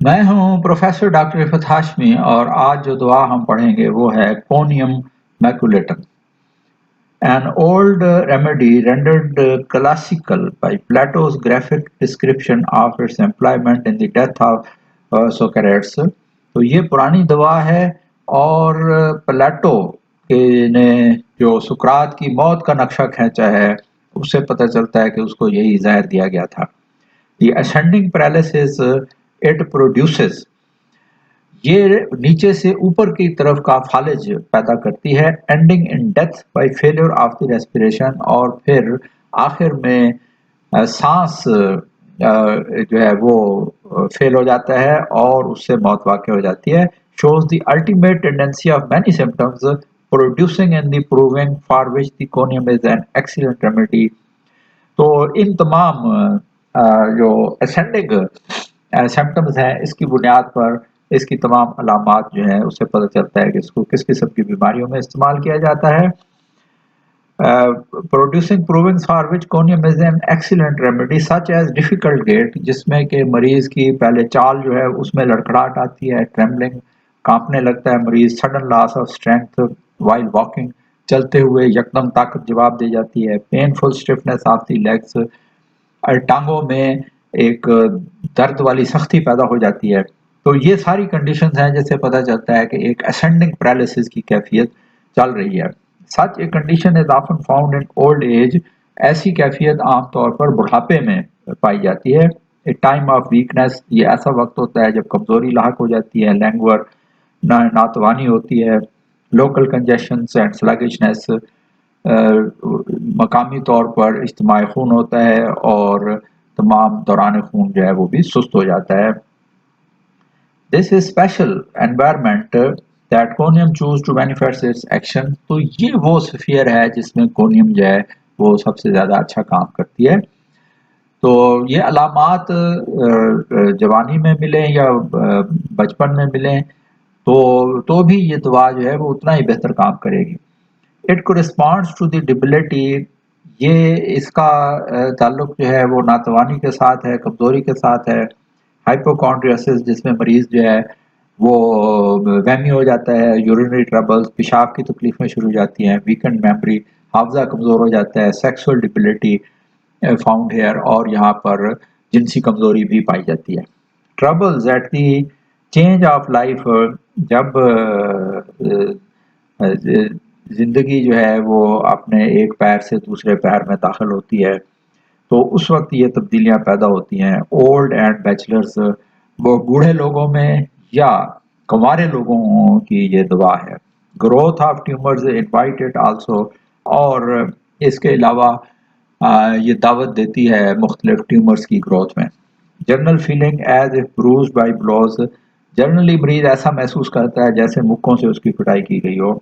میں ہوں professor doctor رفعت ہاشمی اور آج جو دعا ہم پڑھیں گے وہ ہے کونیم میکولیٹم. An old remedy rendered classical by Plato's graphic description of its employment in the death of Socrates. تو یہ پرانی دوا ہے اور پلاٹو نے جو سقراط کی موت کا نقشہ کھینچا ہے اس سے پتہ چلتا ہے کہ اس کو یہی زہر دیا گیا تھا. The ascending paralysis it produces یہ نیچے سے اوپر کی طرف کا فالج پیدا کرتی ہے ending in death by failure of the respiration اور پھر آخر میں سانس جو ہے وہ فیل ہو جاتا ہے اور اس سے موت واقع ہو جاتی ہے. Shows the ultimate tendency of many symptoms producing and the proving for which the conium is an excellent remedy. تو ان تمام جو اسینڈنگ سمپٹمز ہیں اس کی بنیاد پر اس کی تمام علامات جو ہیں اس سے پتہ چلتا ہے کہ اس کو کس قسم کی بیماریوں میں استعمال کیا جاتا ہے. Producing proving for which conium is an excellent remedy such as difficult gait جس میں کہ مریض کی پہلے چال جو ہے اس میں لڑکھڑاہٹ آتی ہے، ٹریمبلنگ کانپنے لگتا ہے مریض، sudden loss of strength while walking چلتے ہوئے یکدم طاقت جواب دے جاتی ہے، painful stiffness of the legs ٹانگوں میں ایک درد والی سختی پیدا ہو جاتی ہے. تو یہ ساری کنڈیشنز ہیں جس سے پتہ چلتا ہے کہ ایک اسینڈنگ پیرالسس کی کیفیت چل رہی ہے. Such a condition is often found in old age ایسی کیفیت عام طور پر بڑھاپے میں پائی جاتی ہے. اے ٹائم آف ویکنیس یہ ایسا وقت ہوتا ہے جب کمزوری لاحق ہو جاتی ہے، لینگور ناتوانی ہوتی ہے، لوکل کنجیشنز اینڈ سلگشنس مقامی طور پر اجتماعی خون ہوتا ہے اور تمام دوران خون جو ہے وہ بھی سست ہو جاتا ہے. This is special environment that conium choose to manifest its action. تو یہ وہ سفیر ہے جس میں کونیم جو ہے وہ سب سے زیادہ اچھا کام کرتی ہے. تو یہ علامات جوانی میں ملیں یا بچپن میں ملیں تو بھی یہ دوا جو ہے وہ اتنا ہی بہتر کام کرے گی. اٹ کورسپونڈس ٹو دی ڈیبلٹی یہ اس کا تعلق جو ہے وہ ناتوانی کے ساتھ ہے، کمزوری کے ساتھ ہے. ہائپوکونڈریاسس جس میں مریض جو ہے وہ وہمی ہو جاتا ہے، یورینری ٹربلز پیشاب کی تکلیفیں شروع ہو جاتی ہیں، ویکنڈ میموری حافظہ کمزور ہو جاتا ہے، سیکسول ڈیبلٹی فاؤنڈ ہیئر اور یہاں پر جنسی کمزوری بھی پائی جاتی ہے. Troubles at the change of life جب زندگی جو ہے وہ اپنے ایک پیر سے دوسرے پیر میں داخل ہوتی ہے تو اس وقت یہ تبدیلیاں پیدا ہوتی ہیں. اولڈ اینڈ بیچلرز وہ بوڑھے لوگوں میں یا کنوارے لوگوں کی یہ دوا ہے. Growth of tumours invited also اور اس کے علاوہ یہ دعوت دیتی ہے مختلف ٹیومرز کی گروتھ میں. جنرل فیلنگ ایز اف بروز بائی بلوز جنرلی مریض ایسا محسوس کرتا ہے جیسے مکوں سے اس کی پٹائی کی گئی ہو.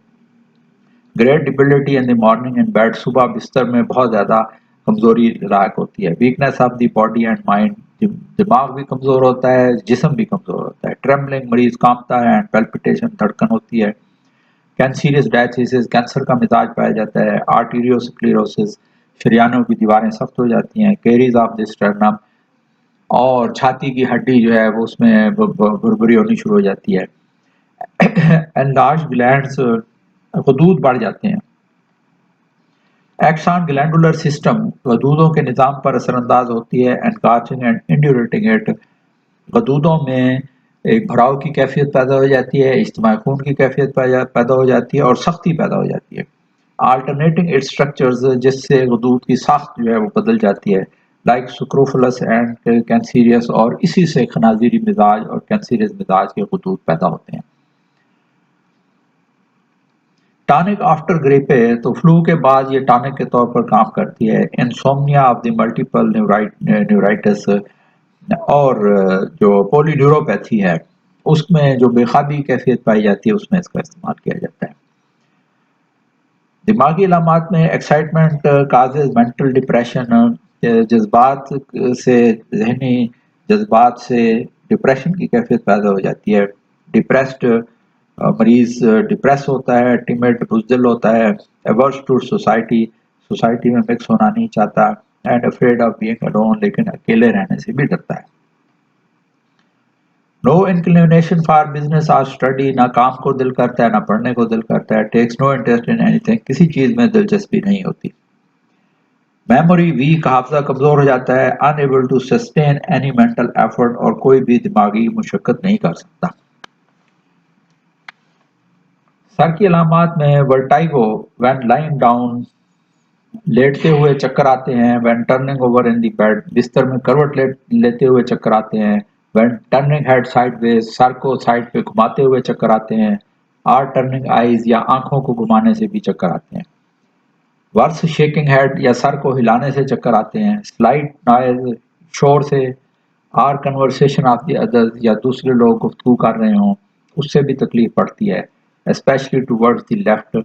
Great debility in the morning and bed صبح بستر میں بہت زیادہ کمزوری لاحق ہوتی ہے. Weakness of the body and mind دماغ بھی کمزور ہوتا ہے، جسم بھی کمزور ہوتا ہے. ٹریمبلنگ مریض کانپتا ہے اینڈ پیلپٹیشن دھڑکن ہوتی ہے. کینسیریس ڈائتھیسس کینسر کا مزاج پایا جاتا ہے. آرٹیریوسکلیروسس شریانوں کی دیواریں سخت ہو جاتی ہیں. کیریز آف دی اسٹرنم اور چھاتی کی ہڈی جو ہے وہ اس میں بھربھری ہونی شروع ہو جاتی ہے. انلارج گلینڈز غدود بڑھ جاتے ہیں. ایکسان گلینڈولر سسٹم غدودوں کے نظام پر اثر انداز ہوتی ہے. انکارچنگ اینڈ انڈیوریٹنگ ایٹ غدودوں میں ایک بھراؤ کی کیفیت پیدا ہو جاتی ہے، اجتماعی خون کی کیفیت پیدا ہو جاتی ہے اور سختی پیدا ہو جاتی ہے. آلٹرنیٹنگ اٹ اسٹرکچرز جس سے غدود کی ساخت جو ہے وہ بدل جاتی ہے، لائک سکروفلس اینڈ کینسیریس اور اسی سے خنازیری مزاج اور کینسیریس مزاج کے غدود پیدا ہوتے ہیں. ٹانک آفٹر گریپے تو فلو کے بعد یہ ٹانک کے طور پر کام کرتی ہے. انسومنیا آف دی ملٹیپل نیورائٹس اور جو پولی نیوروپیتھی ہے اس میں جو بے خوابی کیفیت پائی جاتی ہے اس میں اس کا استعمال کیا جاتا ہے. دماغی علامات میں ایکسائٹمنٹ کازز مینٹل ڈپریشن جذبات سے ذہنی جذبات سے ڈپریشن کی کیفیت پیدا ہو جاتی ہے. ڈپریسڈ مریض ڈپریس ہوتا ہے، ٹیمیڈ بزدل ہوتا ہے، ایورس ٹو سوسائٹی میں مکس ہونا نہیں چاہتا، and afraid of being alone لیکن اکیلے رہنے سے بھی ڈرتا ہے. नो इंक्लिनेशन फॉर बिजनेस और स्टडी, ना काम को दिल करता है ना पढ़ने को दिल करता है। Takes no interest in anything, किसी चीज में दिलचस्पी नहीं होती। मेमोरी वीक, हाफजा कमजोर हो जाता है। Unable to sustain any mental effort, और कोई भी दिमागी मुशक्कत नहीं कर सकता। सर की अलामात में वर्टाइगो, व्हेन लाइंग डाउन, लेटते हुए चक्कर आते हैं। When turning over in the bed, बिस्तर में करवट लेते हुए चक्कर आते हैं। When turning head sideways, sir को साइड पे घुमाते हुए चक्कर आते हैं। आर टर्निंग आईज, या आंखों को घुमाने से भी चक्कर आते हैं। वर्स शेकिंग हेड, या सर को हिलाने से चक्कर आते हैं। स्लाइट नॉइज, शोर से। Or conversation of the others, या दूसरे लोग गुफ्तगू कर रहे हों, उससे भी तकलीफ पड़ती है। स्पेशली टूवर्ड्स द लेफ्ट,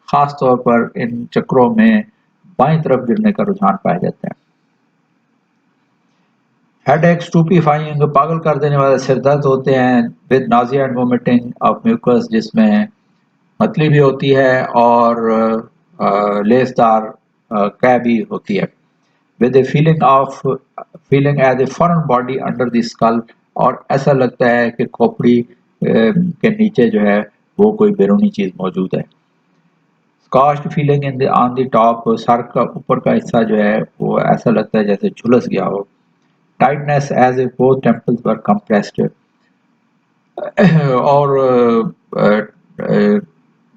खास तौर पर इन चक्रों में बाईं तरफ गिरने का रुझान पाया जाता है। हेडेक, स्टूपीफाइंग, पागल कर देने वाले सिर दर्द होते हैं। With nausea and vomiting of mucus, जिसमें मतली भी होती है और लेसदार कै भी होती है। With a feeling as a foreign body under the skull, और ऐसा लगता है कि खोपड़ी के नीचे जो है वो कोई बैरूनी चीज मौजूद है। Cast feeling in the on the top, सर का ऊपर का हिस्सा जो है वो ऐसा लगता है जैसे झुलस गया हो। Tightness as a both temples were compressed, और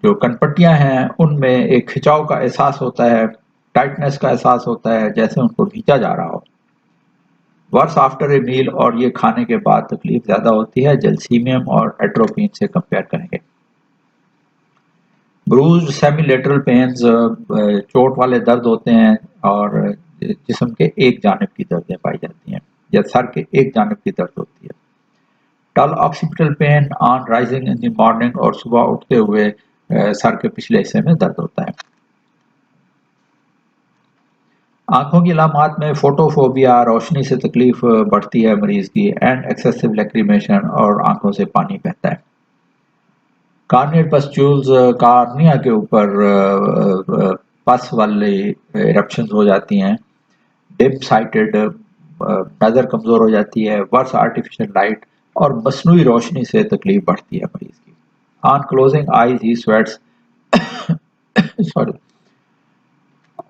जो कनपट्टियां हैं उनमें एक खिंचाव का एहसास होता है। टाइटनेस का एहसास होता है जैसे उनको खींचा जा रहा हो। वर्स आफ्टर ए मील, और ये खाने के बाद तकलीफ ज्यादा होती है जलसीमियम और एट्रोपिन से कंपेयर करेंगे। ब्रूज्ड सेमीलेटरल पेन्स, चोट वाले दर्द होते हैं और जिस्म के एक जानिब की दर्दें पाई जाती हैं, या सर के एक जानिब की दर्द होती है। टल occipital pain on rising in the morning, और सुबह उठते हुए सर के पिछले हिस्से में दर्द होता है। आंखों की अलामात में फोटोफोबिया, रोशनी से तकलीफ बढ़ती है मरीज की। एंड एक्सेसिव लैक्रिमेशन, और आंखों से पानी बहता है। कार्नियल पस्ट्यूल्स, कार्निया के ऊपर पस वाले इरप्शंस हो जाती हैं। डिम साइटेड, नज़र कमज़ोर हो जाती है। वर्स आर्टिफिशियल लाइट, और मसनूई रोशनी से तकलीफ बढ़ती है मरीज की। On closing eyes he sweats, sorry,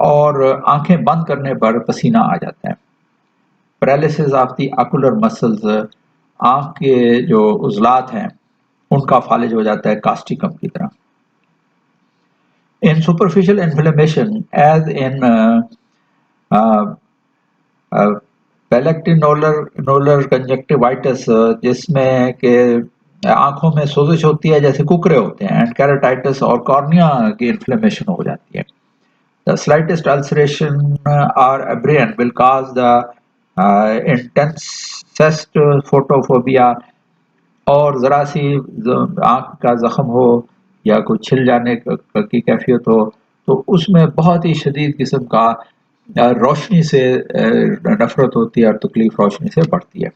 और आंखें बंद करने पर पसीना आ जाता है। Paralysis of the ocular muscles, आंख के जो उजलात हैं उनका फालिज हो जाता है कास्टिकम की तरह। In superficial inflammation as in phlyctenular conjunctivitis, जिसमें के आंखों में सोजिश होती है जैसे कुकरे होते हैं। एंड कैराटाइटिस, और कॉर्निया की इन्फ्लेमेशन हो जाती है। द स्लाइटेस्ट अल्सरेशन और abrasion will cause the intensest photophobia, और ज़रा सी आँख का ज़ख्म हो या कोई छिल जाने की कैफियत हो तो उसमें बहुत ही शदीद किस्म का रोशनी से नफरत होती है और तकलीफ रोशनी से बढ़ती है।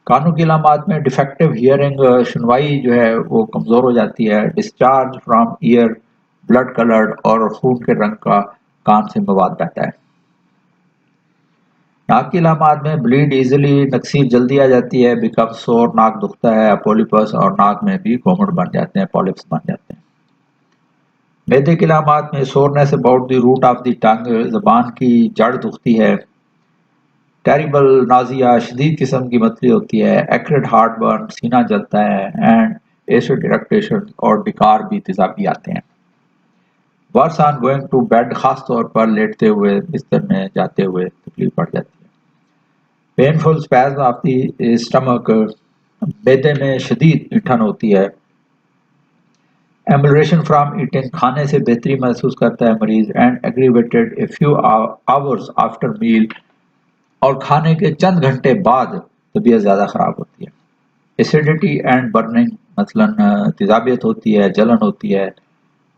कानों की अलामात में डिफेक्टिव हियरिंग, सुनवाई जो है वो कमज़ोर हो जाती है। Discharge from year blood coloured, और खून के रंग का कान से मवाद बहता है। नाक की अलामात में ब्लीड इजीली, नक्सीर जल्दी आ जाती है। बिकम सोर, नाक दुखता है। अपोलिपस, और नाक में भी कोमड़ बन जाते हैं, पॉलिप्स बन जाते हैं। मैदे की अलामात में soreness about the root of the tongue, जबान की जड़ दुखती है। टेरिबल नाजिया, शदीद किस्म की मतली होती है। एक्रेट हार्ट बर्न, सीना जलता है। एंड एसिड इरेक्टेशन, और विकार भी तेजाबी आते हैं। Worse on going to bed, खास तौर पर लेटते हुए बिस्तर में जाते हुए तकलीफ बढ़ जाती है। Painful spasm of the stomach, मैदे में शदीद ऐंठन होती है। एम्बुलेशन फ्रॉम ईटिंग, खाने से बेहतरी महसूस करता है मरीज। And aggravated a few hours after meal, और खाने के चंद घंटे बाद तबीयत ज़्यादा ख़राब होती है। एसिडिटी एंड बर्निंग, मसलन तेजाबियत होती है, जलन होती है।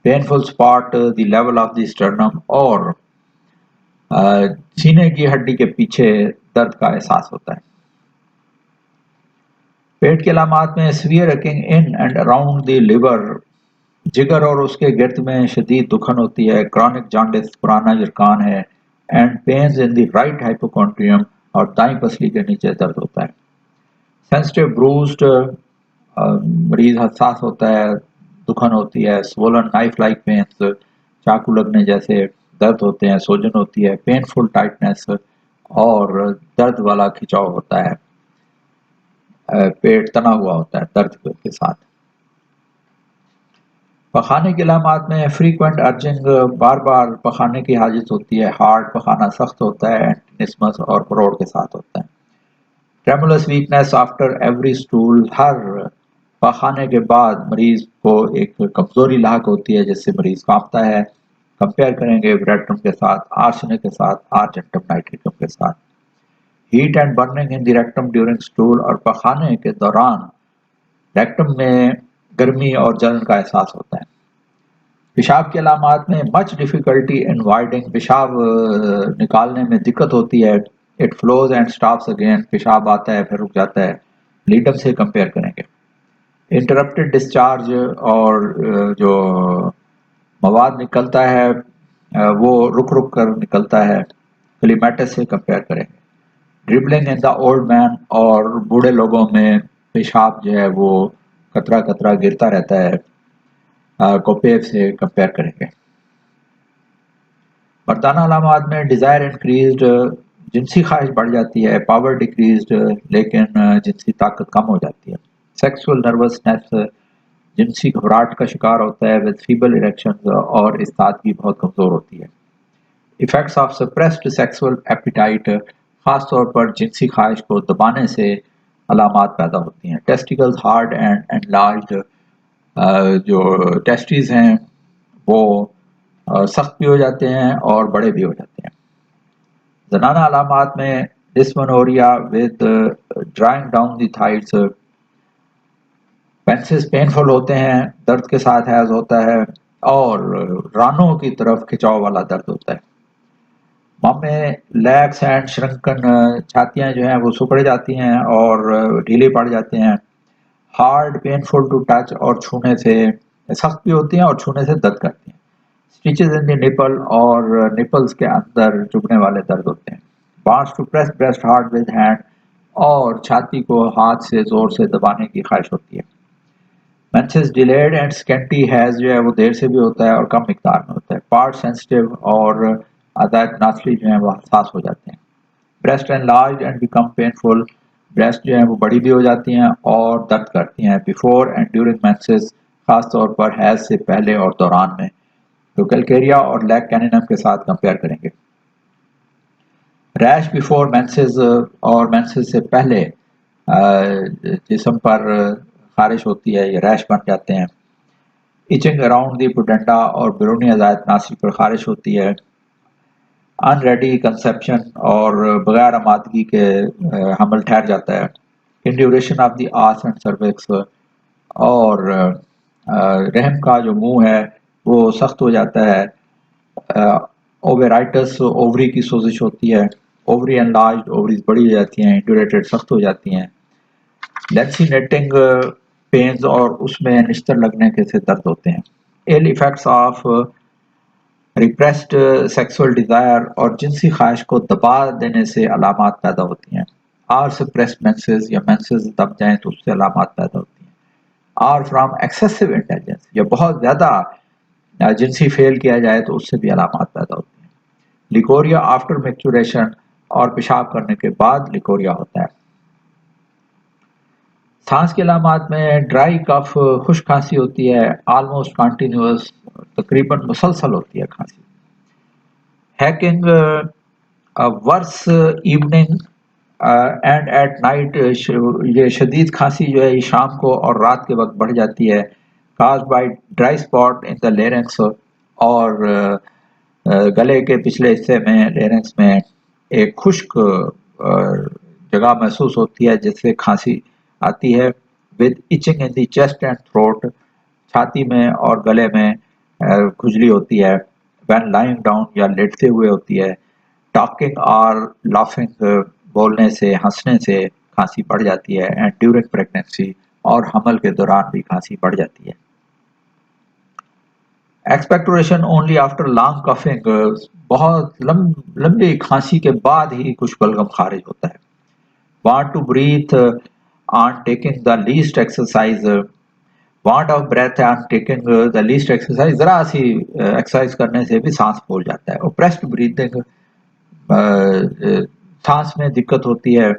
Painful spot the level of the sternum, और सीने की हड्डी के पीछे दर्द का एहसास होता है। पेट की अलामात में severe racking in and around the liver, जिगर और उसके गिर्द में शदीद दुखन होती है। क्रॉनिक जॉन्डिस, पुराना यरकान है। And pains in the right hypochondrium, और दाईं पसली के नीचे दर्द होता है। सेंसिटिव ब्रूस्ड, मरीज हसास होता है, दुखन होती है, swollen knife like pains, चाकू लगने जैसे दर्द होते हैं, सोजन होती है, पेनफुल टाइटनेस और दर्द वाला खिंचाव होता है, पेट तना हुआ होता है दर्द के साथ। पखाने के अलामात में फ्रीक्वेंट अर्जिंग, बार बार पखाने की हाजत होती है, हार्ड पखाना सख्त होता है, एंटिनिस्मस और परोड़ के साथ होता है। Tremulous weakness after every stool, हर पखाने के बाद मरीज को एक कमजोरी लाक होती है जिससे मरीज कांपता है। कंपेयर करेंगे रेक्टम के साथ, आर्सेनिक के साथ, आर्जेंटम नाइट्रिकम के साथ। Heat and burning in the rectum during stool, और पखाने के दौरान रेक्टम में गर्मी और जलन का एहसास होता है। पेशाब के अलामात में मच डिफिकल्टी इन वाइडिंग, पेशाब निकालने में दिक्कत होती है। It flows and stops again, पेशाब आता है फिर रुक जाता है। लीडम से कंपेयर करेंगे। इंटरप्टेड डिस्चार्ज, और जो मवाद निकलता है वो रुक रुक कर निकलता है। क्लीमेटिस से कंपेयर करेंगे। Dribbling in the old man, और बूढ़े लोगों में पेशाब जो है वो कतरा कतरा गिरता रहता है। कोपेव से कंपेयर करेंगे। मर्दाना अलामात में डिज़ायर इंक्रीज्ड, जिनसी ख्वाहिश बढ़ जाती है, पावर डिक्रीज्ड, लेकिन जिनसी ताकत कम हो जाती है। सेक्सुअल नर्वसनेस, जिनसी घबराहट का शिकार होता है, विद फीबल इरेक्शंस, और इस सादगी बहुत कमज़ोर होती है। Effects of suppressed sexual appetite, ख़ास तौर पर जिनसी ख्वाहिश को दबाने से अलामात पैदा होती हैं। टेस्टिकल्स हार्ड एंड एनलार्ज्ड, जो टेस्टिस हैं वो सख्त भी हो जाते हैं और बड़े भी हो जाते हैं। जनाना अलामात में dysmenorrhoea with drawing down the thighs, pains painful होते हैं, दर्द के साथ हैज होता है, और रानों की तरफ खिंचाव वाला दर्द होता है। मामे लैक्स एंड श्रंकन, छातियां जो हैं वो सुकड़ जाती हैं और ढीली पड़ जाते हैं। हार्ड पेनफुल टू टच, और छूने से सख्त भी होती हैं और छूने से दर्द करती हैं। स्टिचेस इन द निपल, और निपल्स के अंदर चुभने वाले दर्द होते हैं। Wants to press breast hard with hand, और छाती को हाथ से जोर से दबाने की ख्वाहिश होती है। Menses delayed and scanty has, जो है वो देर से भी होता है और कम मिकदार में होता है। पार्ट सेंसिटिव, और अदायत नासली जो है वो हसास हो जाते हैं। Breast enlarge and become painful, breast जो है वो बड़ी भी हो जाती हैं और दर्द करती हैं। बिफोर एंड ड्यूरिंग मेंसेस, खास तौर पर हैज से पहले और दौरान में। तो कैलकेरिया और लैक कैनिनम के साथ कंपेयर करेंगे। रैश बिफोर मेंसेस, और मेंसेस से पहले जिस्म पर खारिश होती है, ये रैश बन जाते हैं। इचिंग अराउंड दी पुडेंटा, और बैरूनी अज़ायत नासी पर खारिश होती है। अनरेडी कंसेप्शन, और बगैर आमादगी के हमल ठहर जाता है। Induration of the os and cervix, और रहम का जो मुंह है वो सख्त हो जाता है। ओवेराइटस, ओवरी की सोजिश होती है। ओवरी एनलार्ज्ड, ओवरीज बड़ी हो जाती हैं। इंड्यूरेटेड, सख्त हो जाती हैं। लेंसिनेटिंग पेन्स, और उसमें निश्तर लगने के से दर्द होते हैं। Ill effects of repressed sexual desire, और जिनसी ख्वाहिश को दबा देने से अलामात पैदा होती हैं। आर सप्रेस्ड मेंसेस, या मेंसेस दब जाएं तो उससे अलामात पैदा होती हैं। आर फ्रॉम एक्सेसिव इंटेलिजेंस, या बहुत ज़्यादा जिनसी फेल किया जाए तो उससे भी अलामात पैदा होती हैं। लिकोरिया आफ्टर मैच्योरेशन, और पेशाब करने के बाद लिकोरिया होता है। सांस के अलामात में ड्राई कफ, खुश खांसी होती है। ऑलमोस्ट कॉन्टीन्यूअस, तकरीबन मुसलसल होती है खांसी। Hacking, worse evening and at night, ये शदीद खांसी जो है ये शाम को और रात के वक्त बढ़ जाती है। Cause by dry spot in the larynx, और गले के पिछले हिस्से में, लेरेंक्स में एक खुश्क जगह महसूस होती है जिससे खांसी आती है। With itching in the chest and throat, छाती में और गले में खुजली होती है। व्हेन लाइंग डाउन, या लेटते हुए होती है। टॉकिंग और लाफिंग, बोलने से, हंसने से खांसी बढ़ जाती है। एंड ड्यूरिंग प्रेगनेंसी, और हमल के दौरान भी खांसी बढ़ जाती है। Expectoration only after long coughing, बहुत लंबी खांसी के बाद ही कुछ बलगम खारिज होता है। Want to breathe, on taking the least exercise, want of breath on taking the least exercise, ज़रा सी एक्सरसाइज करने से भी सांस फूल जाता है. oppressed breathing, सांस में दिक्कत होती है,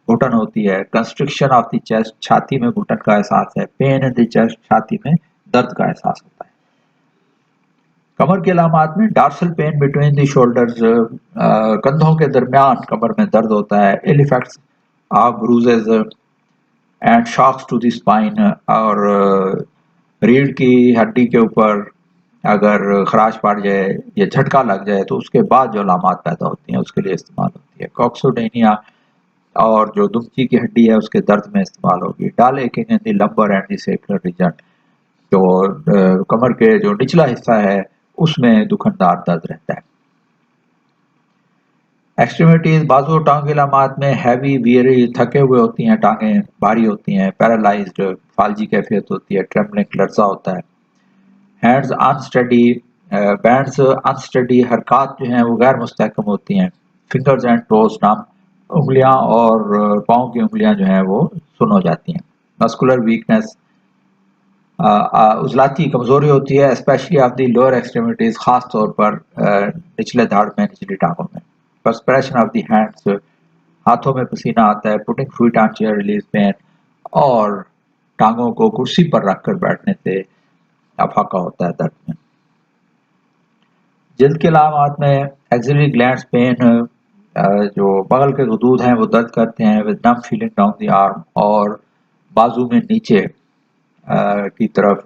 घुटन होती है. कंस्ट्रिक्शन ऑफ द चेस्ट, छाती में घुटन का एहसास है. पेन इन द चेस्ट, छाती में दर्द का एहसास होता है. कमर के अलामात में dorsal pain between the shoulders, कंधों के दरमियान कमर में दर्द होता है. Ill effects of bruises and shocks to the spine, और रीढ़ की हड्डी के ऊपर अगर खराश पड़ जाए या झटका लग जाए तो उसके बाद जो अलामात पैदा होती हैं उसके लिए इस्तेमाल होती है. कॉक्सोडेनिया, और जो दुमची की हड्डी है उसके दर्द में इस्तेमाल होगी. Dull aching in the lumbar and the sacral region, जो कमर के जो निचला हिस्सा है उसमें दुखनदार दर्द रहता है. एक्सट्रीमिटीज, बाजू और टांग के अलामात में हैवी, वियरी, थके हुए होती हैं टांगें, भारी होती हैं. पैरालाइज्ड, फालजी कैफियत होती है. ट्रेमलिंग, लर्जा होता है. हैंड्स अनस्टडी, बैंड्स अनस्टडी, हरकत जो हैं वो गैर मुस्तहकम होती हैं. फिंगर्स एंड टोज, नाम उंगलियां और पाँव की उंगलियां जो हैं वो सुन हो जाती हैं. मस्कुलर वीकनेस, उजलाती कमजोरी होती है. Specially of the lower extremities, खास तौर पर निचले धाड़ में, निचली टांगों में. पर्सपिरेशन ऑफ द हैंड्स, हाथों में पसीना आता है. Putting feet on chair relieves pain, और टांगों को कुर्सी पर रखकर बैठने से अफाका होता है दर्द में. जिल्द के अलामात में एक्सिलरी ग्लैंड्स पेन, जो बगल के गुदूद हैं वो दर्द करते हैं. With numb feeling down the arm, और बाजू में नीचे की तरफ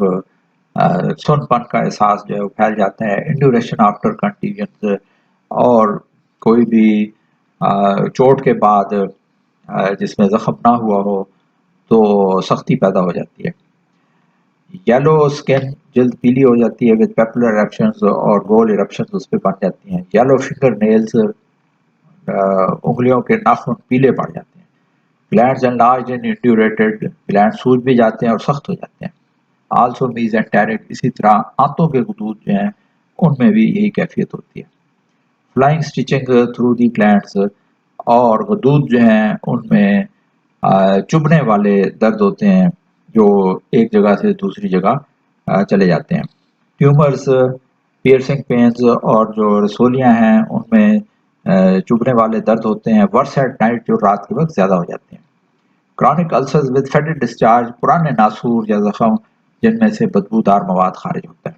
सुनपन का एहसास जो है वो फैल जाता है. इंड्यूरेशन आफ्टर कंटिजेंस, और कोई भी चोट के बाद जिसमें जख्म ना हुआ हो तो सख्ती पैदा हो जाती है. येलो स्किन, जल्द पीली हो जाती है. विद पेपुलर इरप्शंस, और गोल इरप्शंस उस पर बन जाती हैं. येलो फिंगर नेल्स, उंगलियों के नाखून पीले पड़ जाते हैं. ग्लैंड्स एनलार्ज्ड एंड इंड्यूरेटेड, ग्लैंड सूज भी जाते हैं और सख्त हो जाते हैं. आल्सो मीजेंटेरिक, इसी तरह आंतों के गुदूद जो हैं उनमें भी यही कैफियत होती है. Flying stitching through the glands, और गुदूद जो हैं उनमें चुभने वाले दर्द होते हैं जो एक जगह से दूसरी जगह चले जाते हैं. ट्यूमर्स, पियर्सिंग पेन्स, और जो रसोलियाँ हैं उनमें चुभने वाले दर्द होते हैं. वर्स एट नाइट, जो रात के वक्त ज़्यादा हो जाते हैं. क्रॉनिक अल्सर्स विद फेटेड डिस्चार्ज, पुराने नासूर या जख्म जिनमें से बदबूदार मवाद खारिज होता है.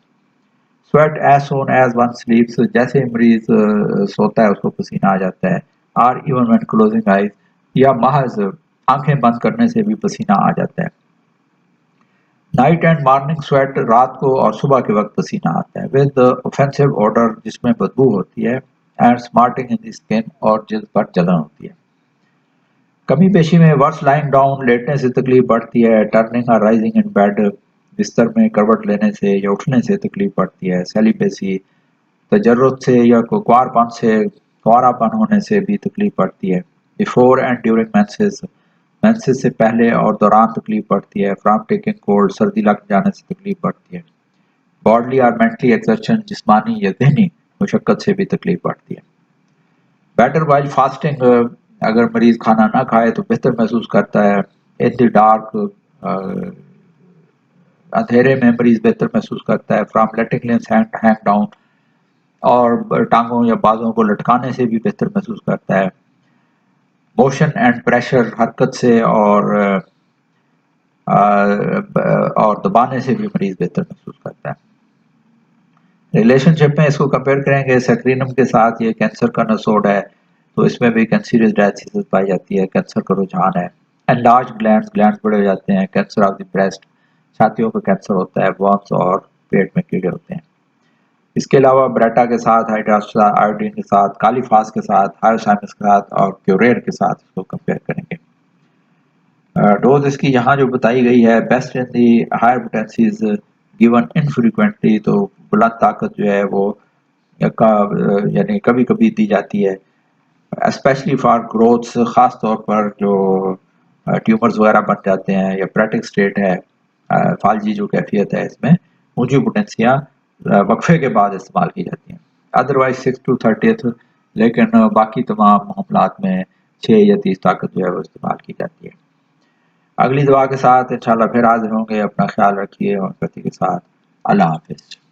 Sweat as soon as one sleeps, जैसे मरीज सोता है उसको पसीना आ जाता है. Or even when closing eyes, या महज आंखें बंद करने से भी पसीना आ जाता है. नाइट एंड मॉर्निंग स्वेट, रात को और सुबह के वक्त पसीना आता है. विद ऑफेंसिव ऑर्डर, जिसमें बदबू होती है. And smarting in the skin, और जिल्द पर जलन होती है. कमी पेशी में वर्स लाइंग डाउन, लेटने से तकलीफ बढ़ती है. टर्निंग और राइजिंग इन बेड, बिस्तर में करवट लेने से या उठने से तकलीफ बढ़ती है. सेलिबेसी, तजर्रुद से या कुंवारपन से, कुंवारापन होने से भी तकलीफ बढ़ती है. Before and during menses, menses से पहले और दौरान तकलीफ बढ़ती है. फ्रॉम टेकिंग कोल्ड, सर्दी लग जाने से तकलीफ बढ़ती है. बॉडली और मेंटली एक्सर्शन, जिस्मानी या ज़हनी मुशक्कत से भी तकलीफ बढ़ती है. बेटर वाइल फास्टिंग, अगर मरीज खाना ना खाए तो बेहतर महसूस करता है. इन द डार्क, अंधेरे में मरीज बेहतर महसूस करता है. From letting limbs hang down, और टांगों या बाजों को लटकाने से भी बेहतर महसूस करता है. मोशन एंड प्रेशर, हरकत से और दबाने से भी मरीज बेहतर महसूस करता है. रिलेशनशिप में इसको कंपेयर करेंगे सेक्रीनम के साथ. ये कैंसर का नसोड है, तो इसमें भी कैंसरियस डायथिसिस पाई जाती है. कैंसर का रुझान है. एनलार्ज ग्लैंड्स, ग्लैंड्स बड़े हो जाते हैं. कैंसर ऑफ द ब्रेस्ट, छातियों का कैंसर होता है. वर्म्स, और पेट में कीड़े होते हैं. इसके अलावा ब्रेटा के साथ, हाइड्रोक्सा आयोडीन के साथ, कालीफास के साथ, हायोसाइनस के साथ, और क्यूरेर के साथ इसको कंपेयर करेंगे. डोज इसकी यहाँ जो बताई गई है, best in the higher potencies given infrequently, तो बुलंद ताकत जो है वो यानी कभी कभी दी जाती है. स्पेशली फॉर ग्रोथ्स, ख़ास तौर पर जो ट्यूमर्स वगैरह बन जाते हैं या प्रेटिक स्टेट है, फालजी जो कैफियत है, इसमें ऊंची पोटेंसियाँ वक्फे के बाद इस्तेमाल की जाती हैं. अदरवाइज 6 to 30th, लेकिन बाकी तमाम मामलात में 6 या 30 ताकत जो है वो इस्तेमाल की जाती है. اگلی دعا کے ساتھ انشاءاللہ پھر حاضر ہوں گے. اپنا خیال رکھیے اور کے ساتھ اللہ حافظ.